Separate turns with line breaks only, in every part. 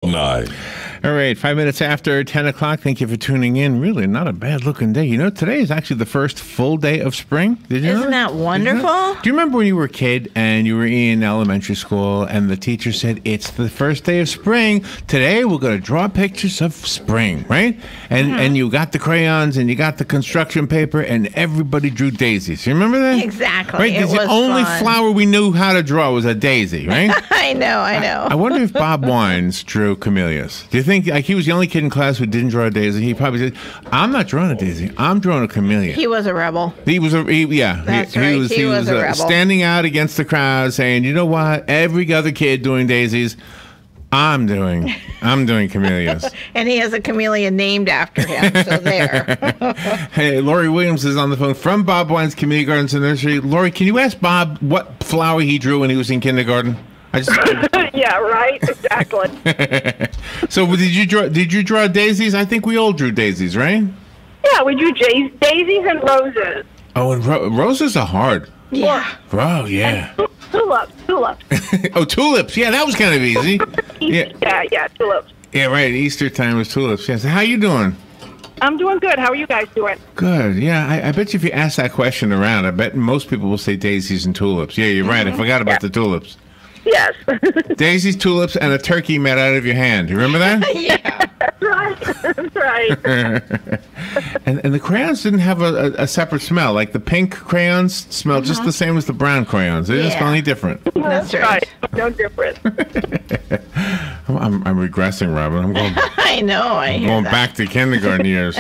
9.
All right, 5 minutes after 10 o'clock. Thank you for tuning in. Really not a bad-looking day. You know, today is actually the first full day of spring. Did you know
Isn't that wonderful?
Do you remember when you were a kid and you were in elementary school and the teacher said, it's the first day of spring. Today we're going to draw pictures of spring, right? And you got the crayons and you got the construction paper and everybody drew daisies. You remember that?
Exactly.
Right?
It was
the only
fun.
flower we knew how to draw was a daisy, right?
I know.
I wonder if Bob Wines drew camellias. Do you think like he was the only kid in class who didn't draw a daisy? He probably said, "I'm not drawing a daisy. I'm drawing a camellia."
He was a rebel.
He was a
That's right. He was a rebel.
Standing out against the crowd, saying, "You know what? Every other kid doing daisies, I'm doing camellias."
And he has a camellia named after him. So there.
Hey, Lori Williams is on the phone from Bob Wine's Community Gardens and Nursery. Lori, can you ask Bob what flower he drew when he was in kindergarten?
Yeah, right. Exactly.
So did you draw daisies? I think we all drew daisies, right?
Yeah, we drew daisies and roses.
Oh, and roses are hard.
Yeah.
Oh, yeah.
Tulips.
Oh, tulips. Yeah, that was kind of easy.
Yeah, tulips.
Yeah, right. Easter time was tulips. Yeah. So how you doing?
I'm doing good. How are you guys doing?
Good. Yeah, I bet you if you ask that question around, I bet most people will say daisies and tulips. Yeah, you're right. I forgot about the tulips.
Yes.
Daisies, tulips, and a turkey made out of your hand. You remember that?
Yeah.
That's right.
And the crayons didn't have a separate smell. Like the pink crayons smell just the same as the brown crayons. They didn't smell any different.
That's right.
No different.
I'm regressing, Robin. I'm going.
I know.
I'm going back to kindergarten years.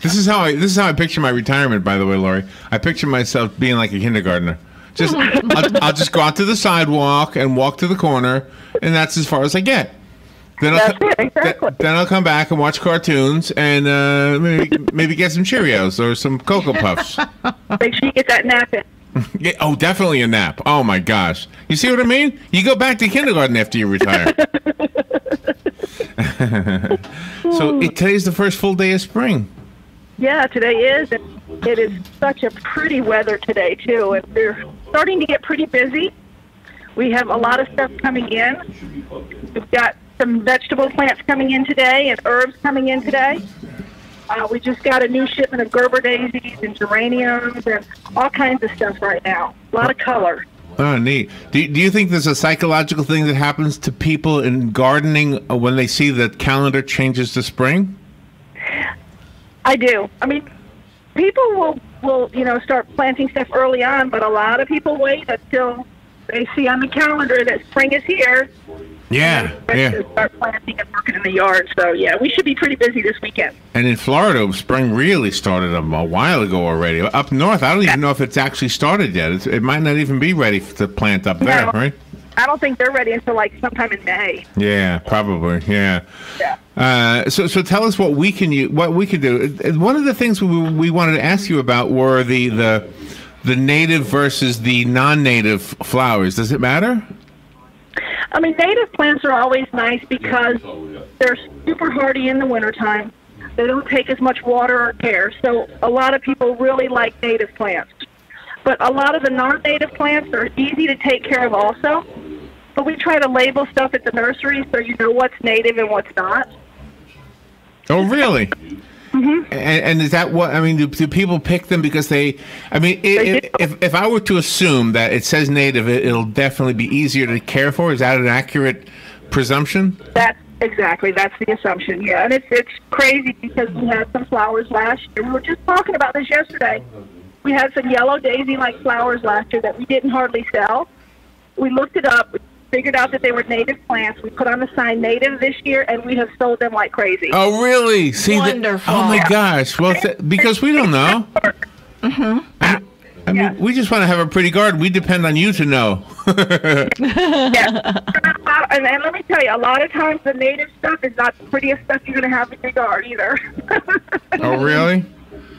This is how I picture my retirement. By the way, Lori, I picture myself being like a kindergartner. I'll just go out to the sidewalk and walk to the corner, and that's as far as I get. Then I'll come back and watch cartoons and maybe get some Cheerios or some Cocoa Puffs.
Make sure you get that nap in.
Yeah, oh, definitely a nap. Oh my gosh, you see what I mean? You go back to kindergarten after you retire. So today's the first full day of spring.
Yeah, today is. And it is such a pretty weather today, too. And we're starting to get pretty busy. We have a lot of stuff coming in. We've got some vegetable plants coming in today and herbs coming in today. We just got a new shipment of Gerber daisies and geraniums and all kinds of stuff right now. A lot of color.
Oh, neat. Do you think there's a psychological thing that happens to people in gardening when they see the calendar changes to spring?
I do. I mean, people will start planting stuff early on, but a lot of people wait until they see on the calendar that spring is here.
Yeah.
To start planting and working in the yard. So, yeah, we should be pretty busy this weekend.
And in Florida, spring really started a while ago already. Up north, I don't even know if it's actually started yet. It might not even be ready to plant up there, right?
I don't think they're ready until like sometime in May.
Yeah, probably. Yeah. So tell us what we can do. One of the things we wanted to ask you about were the native versus the non-native flowers. Does it matter?
I mean, native plants are always nice because they're super hardy in the wintertime. They don't take as much water or care. So a lot of people really like native plants. But a lot of the non-native plants are easy to take care of also. But we try to label stuff at the nursery so you know what's native and what's not.
Oh, really? Mm-hmm. And is that what, I mean, do people pick them because if I were to assume that it says native, it'll definitely be easier to care for? Is that an accurate presumption?
That's the assumption, yeah. And it's crazy because we had some flowers last year. We were just talking about this yesterday. We had some yellow daisy-like flowers last year that we didn't hardly sell. We looked it up. We figured out that they were native plants. We put on the sign native this year, and we have sold them like crazy.
Oh, really? See,
wonderful.
Oh, my gosh. Well, because we don't know. Mm-hmm. I mean, we just want to have a pretty garden. We depend on you to know.
Yeah. And let me tell you, a lot of times the native stuff is not the prettiest stuff you're going to have in your garden either.
Oh, really?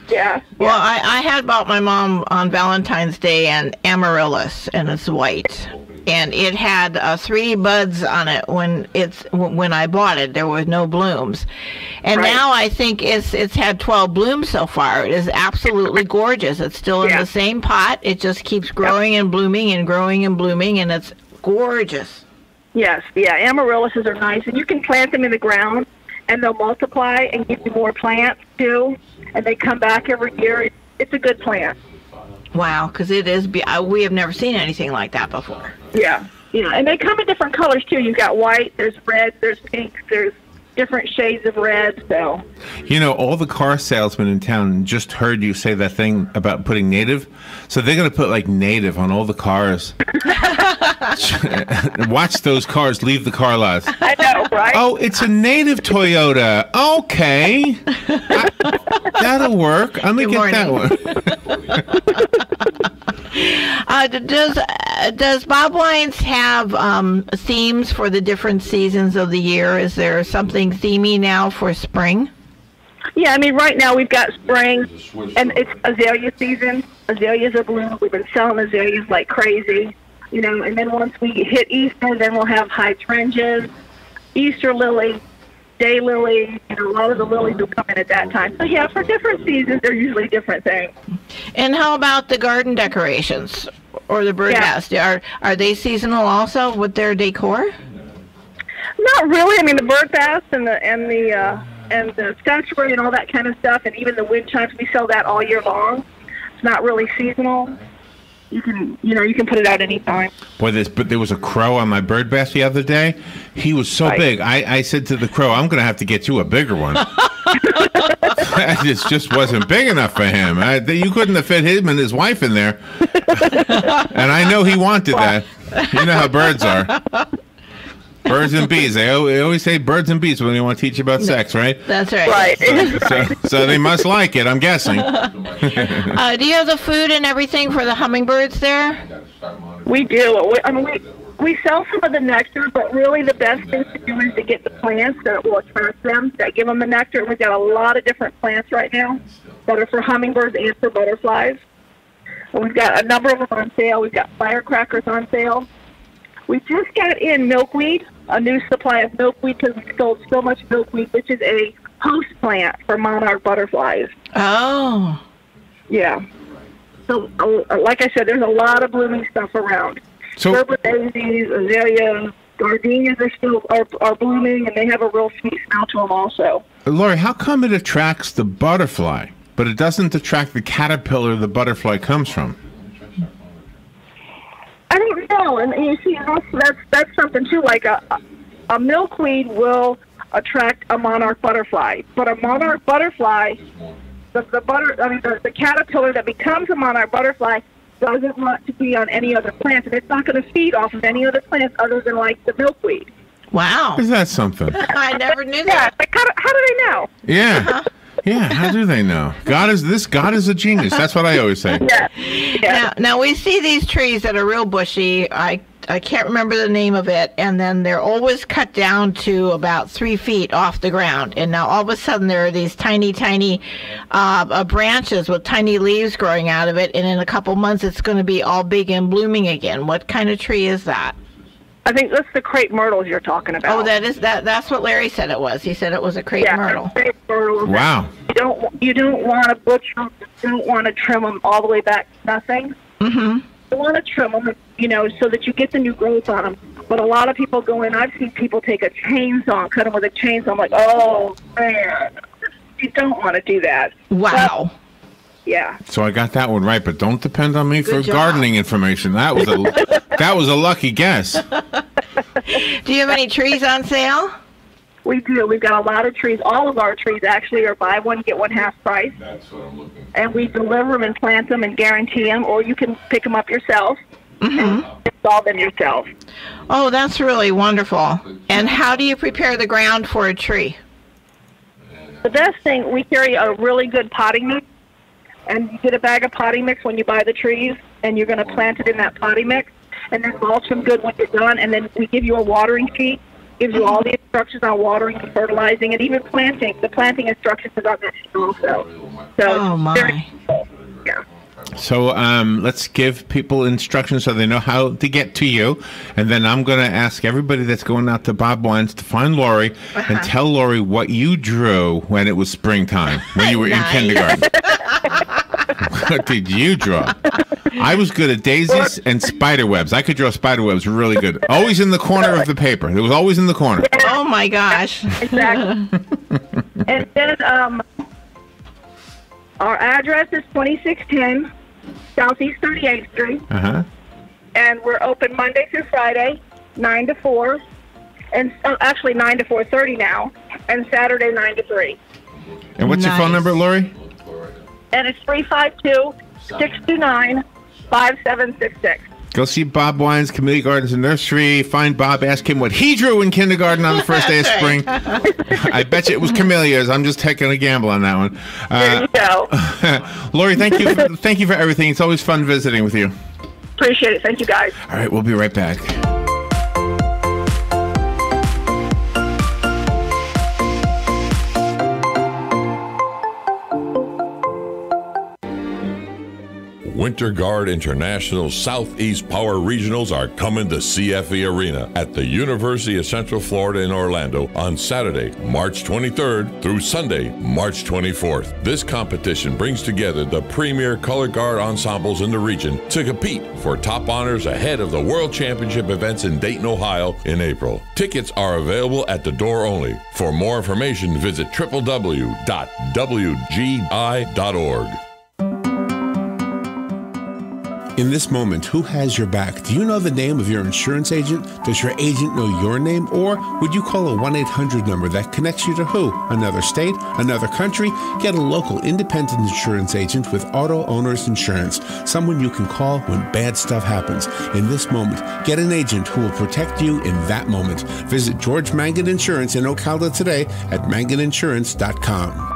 Yeah.
Well, I had bought my mom on Valentine's Day an amaryllis, and it's white. And it had 3 buds on it when I bought it. There was no blooms, and now I think it's had 12 blooms so far. It is absolutely gorgeous. It's still in the same pot. It just keeps growing and blooming and growing and blooming, and it's gorgeous.
Yes, yeah, amaryllises are nice, and you can plant them in the ground, and they'll multiply and give you more plants too, and they come back every year. It's a good plant.
Wow, because it is. We have never seen anything like that before.
Yeah, and they come in different colors too. You've got white, there's red, there's pink, there's different shades of red. So,
all the car salesmen in town just heard you say that thing about putting native, so they're going to put like native on all the cars. Watch those cars leave the car lots.
I know, right?
Oh, it's a native Toyota. Okay, that'll work. I'm gonna get that
one. Does Bob Wines have themes for the different seasons of the year? Is there something themey now for spring?
Yeah, I mean, right now we've got spring, and it's azalea season. Azaleas are blooming. We've been selling azaleas like crazy, and then once we hit Easter, then we'll have hydrangeas, Easter lily, daylily, a lot of the lilies will come in at that time. So, yeah, for different seasons, they're usually different things.
And how about the garden decorations or the birdhouse? Are they seasonal also with their decor?
Not really. I mean, the birdhouse and the statuary and all that kind of stuff, and even the wind chimes, we sell that all year long. It's not really seasonal. You can put it out anytime. Boy,
but there was a crow on my bird bath the other day. He was so big. I said to the crow, I'm going to have to get you a bigger one. It just wasn't big enough for him. You couldn't have fit him and his wife in there. And I know he wanted that. You know how birds are. Birds and bees. They always say birds and bees when they want to teach you about sex, right?
That's right.
Right.
So they must like it, I'm guessing.
Do you have the food and everything for the hummingbirds there?
We do. We sell some of the nectar, but really the best thing to do is to get the plants that will attract them, that give them the nectar. We've got a lot of different plants right now that are for hummingbirds and for butterflies. And we've got a number of them on sale. We've got firecrackers on sale. We just got in milkweed, a new supply of milkweed because we sold so much milkweed, which is a host plant for monarch butterflies.
Oh.
Yeah. So, like I said, there's a lot of blooming stuff around. Purple daisies, azaleas, gardenias are blooming, and they have a real sweet smell to them also.
Lori, how come it attracts the butterfly, but it doesn't attract the caterpillar the butterfly comes from?
I don't know, and you see, that's something too. Like a milkweed will attract a monarch butterfly, but a monarch butterfly, the caterpillar that becomes a monarch butterfly doesn't want to be on any other plant, and it's not going to feed off of any other plants other than like the milkweed.
Wow,
is that something?
I never knew that.
Like how do they know?
Yeah. Yeah, how do they know? God is a genius. That's what I always say.
Yeah.
Now we see these trees that are real bushy. I can't remember the name of it, and then they're always cut down to about 3 feet off the ground. And now all of a sudden there are these tiny branches with tiny leaves growing out of it, and in a couple months it's going to be all big and blooming again. What kind of tree is that?
I think that's the crepe myrtles you're talking about.
Oh, that's what Larry said it was. He said it was a crepe myrtle.
Crepe myrtle.
Wow.
You don't want to butcher them. You don't want to trim them all the way back to nothing.
Mm-hmm.
You want to trim them, so that you get the new growth on them. But a lot of people go in. I've seen people take a chainsaw, cut them with a chainsaw. I'm like, oh man, you don't want to do that.
Wow.
But, yeah.
So I got that one right, but don't depend on me for
job.
Gardening information. That was a lucky guess.
Do you have any trees on sale?
We do. We've got a lot of trees. All of our trees actually are buy one, get one half price.
That's what I'm looking for.
And we deliver them and plant them and guarantee them, or you can pick them up yourself and install them yourself.
Oh, that's really wonderful. And how do you prepare the ground for a tree?
The best thing, we carry a really good potting mix. And you get a bag of potting mix when you buy the trees, and you're going to plant it in that potting mix, and then mulch them good when you're done, and then we give you a watering sheet, gives you all the instructions on watering and fertilizing, and even planting. The planting instructions is on that sheet also. So,
oh, my.
Yeah.
So let's give people instructions so they know how to get to you. And then I'm going to ask everybody that's going out to Bob Wines to find Lori and tell Lori what you drew when it was springtime, when you were in kindergarten. What did you draw? I was good at daisies and spider webs. I could draw spider webs really good. Always in the corner of the paper. It was always in the corner.
Oh my gosh.
Exactly. And then our address is 2610 Southeast 38th Street.
Uh-huh.
And we're open Monday through Friday, 9 to 4. And actually 9 to 4:30 now. And Saturday, 9 to 3.
And what's your phone number, Lori?
And it's 352-629-5766.
Go see Bob Wine's Community Gardens and Nursery. Find Bob, ask him what he drew in kindergarten on the first day of spring. I bet you it was camellias. I'm just taking a gamble on that one.
There you go.
Lori, thank you for everything. It's always fun visiting with you.
Appreciate it. Thank you, guys.
All right, we'll be right back.
Winter Guard International Southeast Power Regionals are coming to CFE Arena at the University of Central Florida in Orlando on Saturday, March 23rd through Sunday, March 24th. This competition brings together the premier color guard ensembles in the region to compete for top honors ahead of the World Championship events in Dayton, Ohio in April. Tickets are available at the door only. For more information, visit www.wgi.org.
In this moment, who has your back? Do you know the name of your insurance agent? Does your agent know your name? Or would you call a 1-800 number that connects you to who? Another state? Another country? Get a local independent insurance agent with Auto Owners Insurance. Someone you can call when bad stuff happens. In this moment, get an agent who will protect you in that moment. Visit George Mangan Insurance in Ocala today at manganinsurance.com.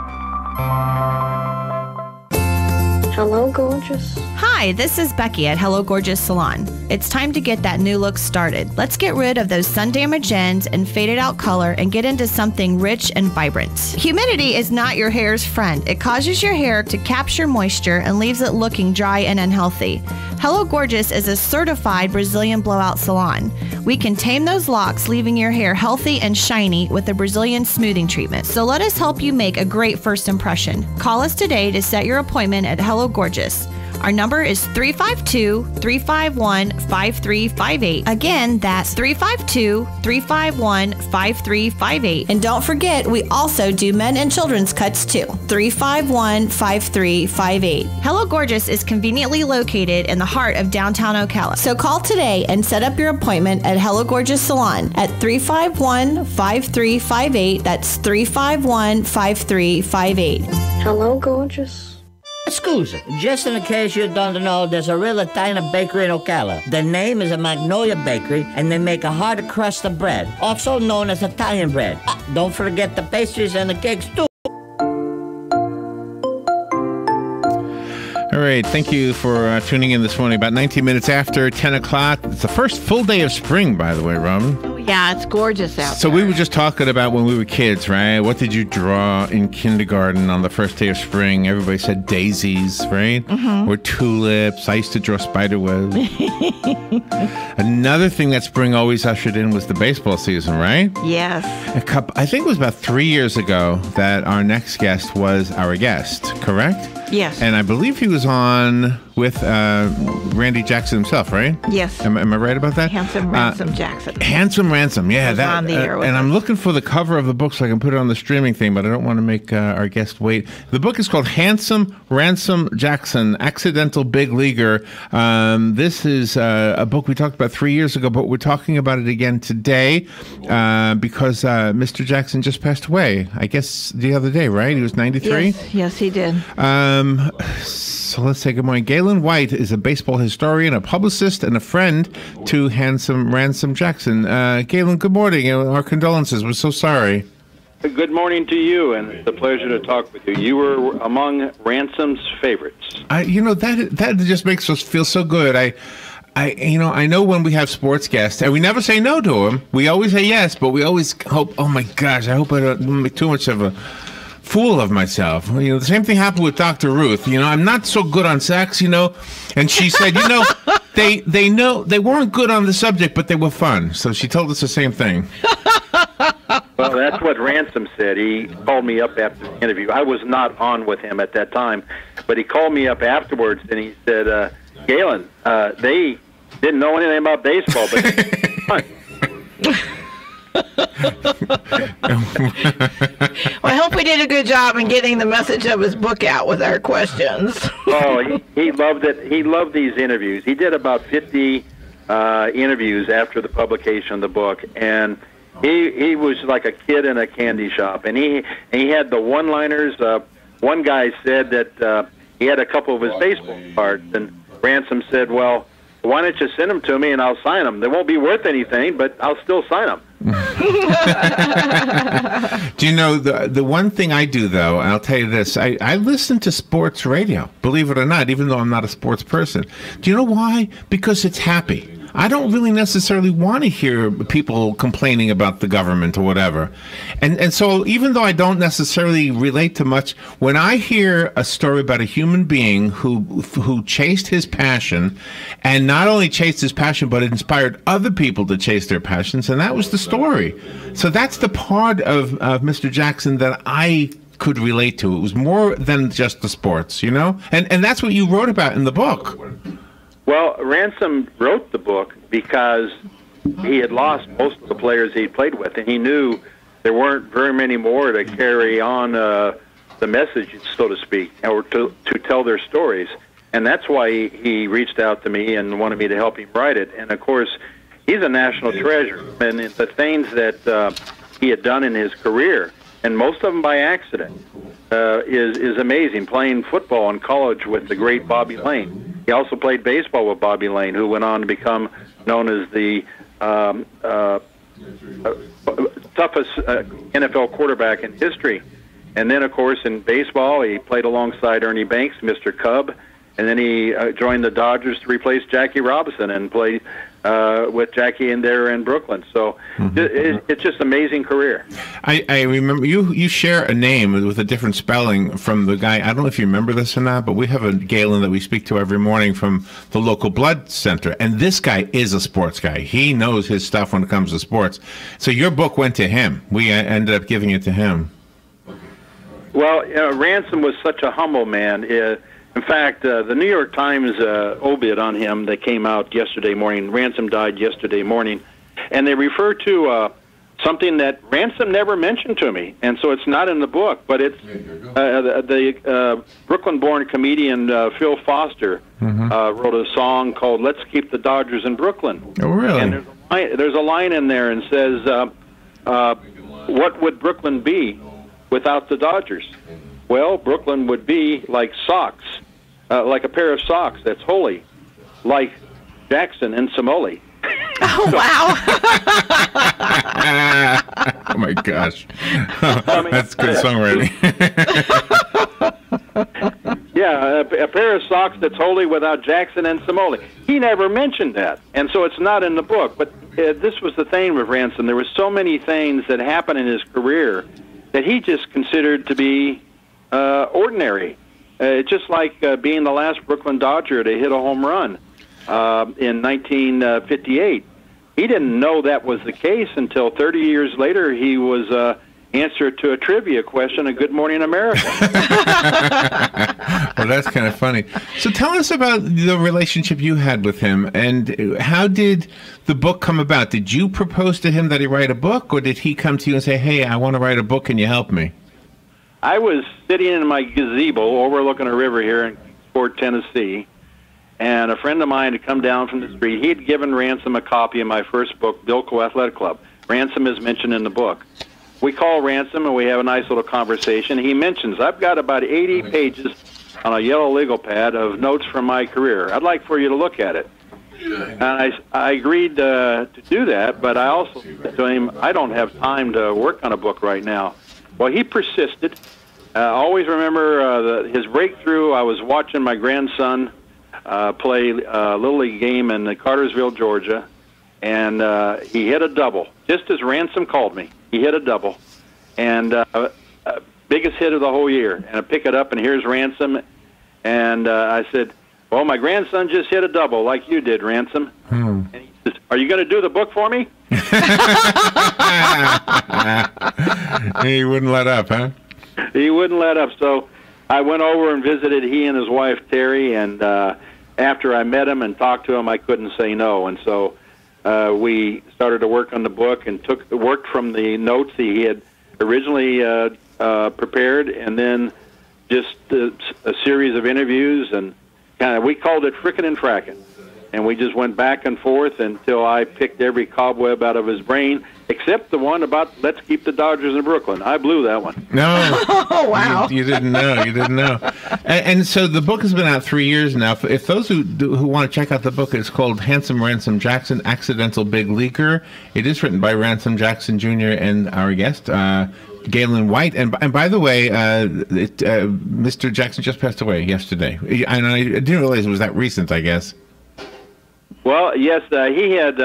Hello, gorgeous.
Hi, this is Becky at Hello Gorgeous Salon. It's time to get that new look started. Let's get rid of those sun-damaged ends and faded out color and get into something rich and vibrant. Humidity is not your hair's friend. It causes your hair to capture moisture and leaves it looking dry and unhealthy. Hello Gorgeous is a certified Brazilian blowout salon. We can tame those locks, leaving your hair healthy and shiny with a Brazilian smoothing treatment. So let us help you make a great first impression. Call us today to set your appointment at Hello Gorgeous. Our number is 352-351-5358. Again, that's 352-351-5358. And don't forget, we also do men and children's cuts too. 351-5358. Hello Gorgeous is conveniently located in the heart of downtown Ocala. So call today and set up your appointment at Hello Gorgeous Salon at 351-5358. That's 351-5358.
Hello, gorgeous.
Scusa, just in case you don't know, there's a real Italian bakery in Ocala. The name is a Magnolia Bakery, and they make a hard crust of bread, also known as Italian bread. Don't forget the pastries and the cakes, too.
All right, thank you for tuning in this morning. About 19 minutes after 10 o'clock. It's the first full day of spring, by the way, Robin.
Oh, yeah, it's gorgeous out
So
there.
we were just talking about when we were kids, right? What did you draw in kindergarten on the first day of spring? Everybody said daisies, right? Mm-hmm. Or tulips. I used to draw spider webs. Another thing that spring always ushered in was the baseball season, right?
Yes.
I think it was about 3 years ago that our next guest was our guest, correct?
Yes.
And I believe he was on with Randy Jackson himself, right?
Yes.
Am I right about that?
Handsome Ransom Jackson.
Handsome Ransom, yeah.
Was on the air with
and
us.
I'm looking for the cover of the book so I can put it on the streaming thing, but I don't want to make our guest wait. The book is called Handsome Ransom Jackson, Accidental Big Leaguer. This is a book we talked about 3 years ago, but we're talking about it again today because Mr. Jackson just passed away, I guess the other day, right? He was 93?
Yes, he did.
So let's say good morning. Galen White is a baseball historian, a publicist, and a friend to Handsome Ransom Jackson. Galen, good morning. Our condolences. We're so sorry.
Good morning to you, and it's a pleasure to talk with you. You were among Ransom's favorites.
That just makes us feel so good. I know when we have sports guests, and we never say no to them. We always say yes, but we always hope, oh my gosh, I hope I don't make too much of a fool of myself. The same thing happened with Dr. Ruth. I'm not so good on sex, and she said, they know they weren't good on the subject, but they were fun. So she told us the same thing.
Well, that's what Ransom said. He called me up after the interview. I was not on with him at that time, but he called me up afterwards, and he said, Galen, they didn't know anything about baseball, but
Well, I hope we did a good job in getting the message of his book out with our questions.
he loved it. He loved these interviews. He did about 50 interviews after the publication of the book, and he was like a kid in a candy shop. And he had the one-liners. One guy said that he had a couple of his baseball cards, and Ransom said, "Well, why don't you send them to me and I'll sign them? They won't be worth anything, but I'll still sign them."
Do you know the one thing I do, though, and I'll tell you this, I listen to sports radio, believe it or not, even though I'm not a sports person. Do you know why? Because it's happy. I don't really necessarily want to hear people complaining about the government or whatever. And so even though I don't necessarily relate to much, when I hear a story about a human being who chased his passion, and not only chased his passion, but inspired other people to chase their passions, and that was the story. So that's the part of Mr. Jackson that I could relate to. It was more than just the sports, you know? And that's what you wrote about in the book.
Well, Ransom wrote the book because he had lost most of the players he played with, and he knew there weren't very many more to carry on the message, so to speak, or to tell their stories. And that's why he reached out to me and wanted me to help him write it. And, of course, he's a national treasure. And the things that he had done in his career, and most of them by accident, is amazing. Playing football in college with the great Bobby Lane. He also played baseball with Bobby Lane, who went on to become known as the toughest NFL quarterback in history. And then, of course, in baseball, he played alongside Ernie Banks, Mr. Cub, and then he joined the Dodgers to replace Jackie Robinson and played with Jackie in there in Brooklyn. So it's just an amazing career.
I remember you share a name with a different spelling from the guy. I don't know if you remember this or not, but we have a Galen that we speak to every morning from the local blood center. And this guy is a sports guy. He knows his stuff when it comes to sports. So your book went to him. We ended up giving it to him.
Well, Ransom was such a humble man. In fact, the New York Times obit on him that came out yesterday morning, Ransom died yesterday morning, and they refer to something that Ransom never mentioned to me, and so it's not in the book, but it's the Brooklyn-born comedian Phil Foster wrote a song called "Let's Keep the Dodgers in Brooklyn."
Oh, really?
And there's a line in there and says, "What would Brooklyn be without the Dodgers?" Well, Brooklyn would be like socks, like a pair of socks that's holy, like Jackson and Somoli.
Oh, wow.
Oh, my gosh. That's good songwriting.
Yeah, a pair of socks that's holy without Jackson and Somoli. He never mentioned that, and so it's not in the book. But this was the thing with Ransom. There were so many things that happened in his career that he just considered to be ordinary. Just like being the last Brooklyn Dodger to hit a home run in 1958. He didn't know that was the case until 30 years later he was answer to a trivia question at Good Morning America.
Well, that's kind of funny. So tell us about the relationship you had with him, and how did the book come about? Did you propose to him that he write a book, or did he come to you and say, "Hey, I want to write a book, can you help me?"
I was sitting in my gazebo overlooking a river here in Fort, Tennessee, and a friend of mine had come down from the street. He had given Ransom a copy of my first book, Bilko Athletic Club. Ransom is mentioned in the book. We call Ransom, and we have a nice little conversation. He mentions, I've got about 80 pages on a yellow legal pad of notes from my career. I'd like for you to look at it. And I agreed to do that, but I also said to him, I don't have time to work on a book right now. Well, he persisted. I always remember his breakthrough. I was watching my grandson play a Little League game in Cartersville, Georgia, and he hit a double, just as Ransom called me. He hit a double, and biggest hit of the whole year. And I pick it up, and here's Ransom, and I said, well, my grandson just hit a double like you did, Ransom. And he says, are you going to do the book for me?
He wouldn't let up, huh?
He wouldn't let up. So I went over and visited he and his wife, Terry, and after I met him and talked to him, I couldn't say no. And so we started to work on the book and worked from the notes he had originally prepared, and then just a series of interviews, and we called it frickin' and frackin'. And we just went back and forth until I picked every cobweb out of his brain, except the one about let's keep the Dodgers in Brooklyn. I blew that one.
No.
Oh, wow.
You didn't know. You didn't know. And so the book has been out 3 years now. If those who want to check out the book, it's called Handsome Ransom Jackson, Accidental Big Leaguer. It is written by Ransom Jackson Jr. and our guest, Galen White. And by the way, Mr. Jackson just passed away yesterday. And I didn't realize it was that recent, I guess.
Well, yes, he had,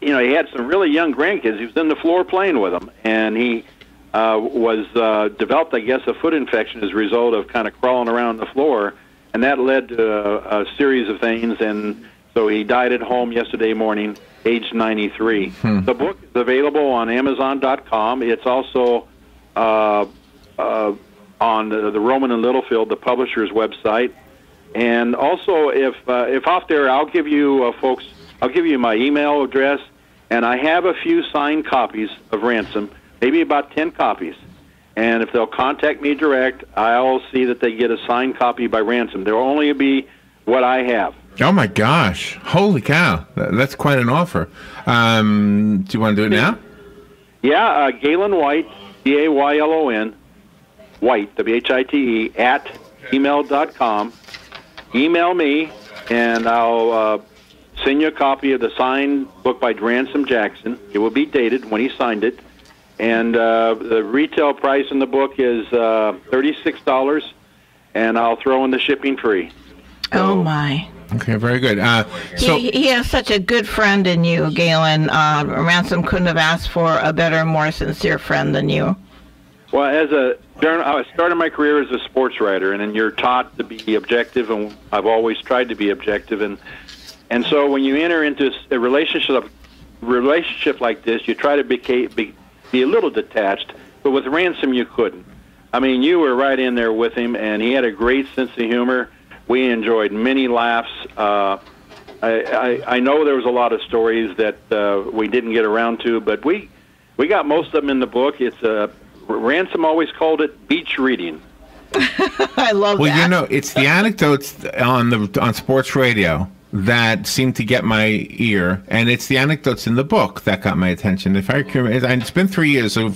he had some really young grandkids. He was in the floor playing with them, and he was developed, I guess, a foot infection as a result of kind of crawling around the floor, and that led to a series of things, and so he died at home yesterday morning, age 93. The book is available on Amazon.com. It's also on the Roman and Littlefield, the publisher's website. And also, if out there, I'll give you folks, I'll give you my email address, and I have a few signed copies of Ransom, maybe about 10 copies. And if they'll contact me direct, I'll see that they get a signed copy by Ransom. There will only be what I have.
Oh my gosh! Holy cow! That's quite an offer. Do you want to do it now?
Yeah, Galen White, Gaylon, White, WHITE, at email.com. Email me, and I'll send you a copy of the signed book by Ransom Jackson. It will be dated when he signed it. And the retail price in the book is $36, and I'll throw in the shipping free.
Oh, my.
Okay, very good.
He has such a good friend in you, Galen. Ransom couldn't have asked for a better, more sincere friend than you.
Well, I started my career as a sports writer, and then you're taught to be objective, and I've always tried to be objective. And so when you enter into a relationship like this, you try to be a little detached, but with Ransom you couldn't. I mean, you were right in there with him, and he had a great sense of humor. We enjoyed many laughs. I know there was a lot of stories that we didn't get around to, but we got most of them in the book. Ransom always called it beach reading.
I love that.
Well, you know, it's the anecdotes on sports radio that seemed to get my ear, and it's the anecdotes in the book that got my attention. If I remember, and it's been 3 years, so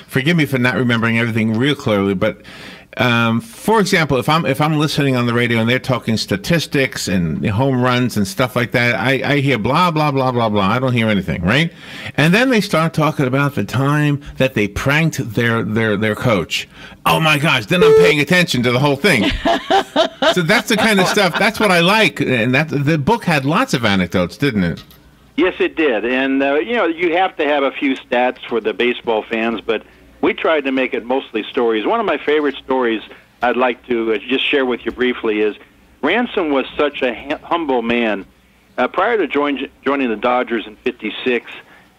forgive me for not remembering everything real clearly, but for example, if I'm listening on the radio and they're talking statistics and home runs and stuff like that, I hear blah blah blah blah blah. I don't hear anything, right? And then they start talking about the time that they pranked their coach. Oh my gosh! Then I'm paying attention to the whole thing. So that's the kind of stuff. That's what I like, and the book had lots of anecdotes, didn't it?
Yes, it did. And you have to have a few stats for the baseball fans, but we tried to make it mostly stories. One of my favorite stories I'd like to just share with you briefly is Ransom was such a humble man. Prior to joining the Dodgers in '56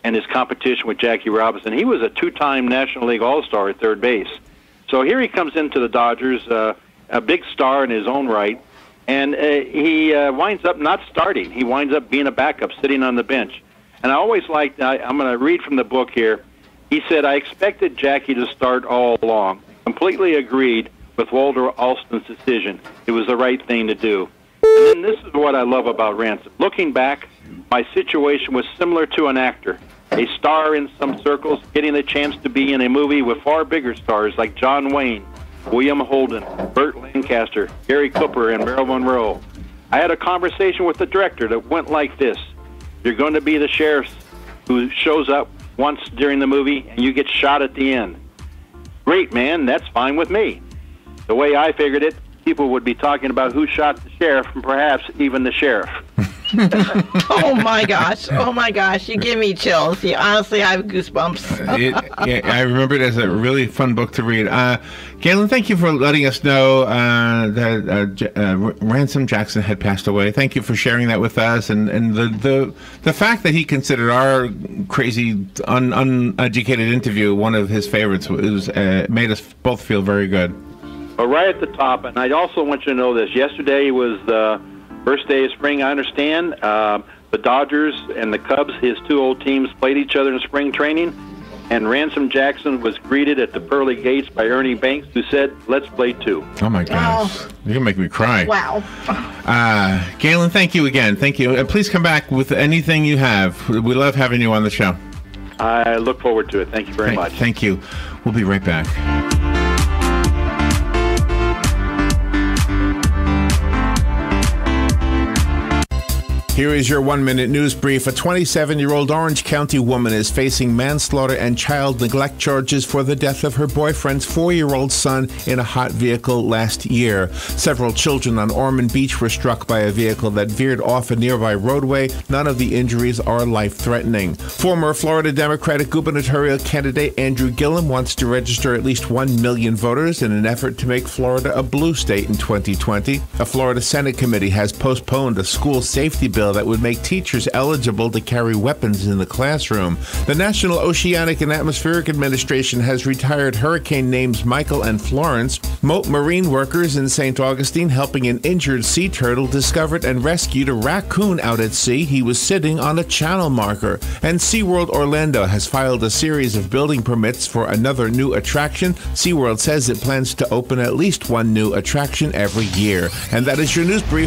and his competition with Jackie Robinson, he was a two-time National League All-Star at third base. So here he comes into the Dodgers, a big star in his own right, and he winds up not starting. He winds up being a backup, sitting on the bench. And I always liked, I'm going to read from the book here. He said, I expected Jackie to start all along. Completely agreed with Walter Alston's decision. It was the right thing to do. And then this is what I love about Ransom. Looking back, my situation was similar to an actor, a star in some circles, getting the chance to be in a movie with far bigger stars like John Wayne, William Holden, Burt Lancaster, Gary Cooper, and Marilyn Monroe. I had a conversation with the director that went like this. You're going to be the sheriff who shows up once during the movie, and you get shot at the end. Great, man, that's fine with me. The way I figured it, people would be talking about who shot the sheriff, and perhaps even the sheriff.
Oh my gosh, you give me chills. Honestly, I have goosebumps.
I remember it as a really fun book to read. Galen, thank you for letting us know that Ransom Jackson had passed away. Thank you for sharing that with us, and the fact that he considered our crazy, uneducated interview one of his favorites made us both feel very good.
But right at the top, and I also want you to know this. Yesterday was the first day of spring, I understand. The Dodgers and the Cubs, his two old teams, played each other in spring training. And Ransom Jackson was greeted at the pearly gates by Ernie Banks, who said, "Let's play too."
Oh, my gosh. You're going to make me cry.
Wow.
Galen, thank you again. Thank you. And please come back with anything you have. We love having you on the show.
I look forward to it. Thank you very much.
Thank you. We'll be right back.
Here is your 1-minute news brief. A 27-year-old Orange County woman is facing manslaughter and child neglect charges for the death of her boyfriend's 4-year-old son in a hot vehicle last year. Several children on Ormond Beach were struck by a vehicle that veered off a nearby roadway. None of the injuries are life-threatening. Former Florida Democratic gubernatorial candidate Andrew Gillum wants to register at least 1 million voters in an effort to make Florida a blue state in 2020. A Florida Senate committee has postponed a school safety bill that would make teachers eligible to carry weapons in the classroom. The National Oceanic and Atmospheric Administration has retired hurricane names Michael and Florence. Marine workers in St. Augustine helping an injured sea turtle discovered and rescued a raccoon out at sea. He was sitting on a channel marker. And SeaWorld Orlando has filed a series of building permits for another new attraction. SeaWorld says it plans to open at least one new attraction every year. And that is your news brief.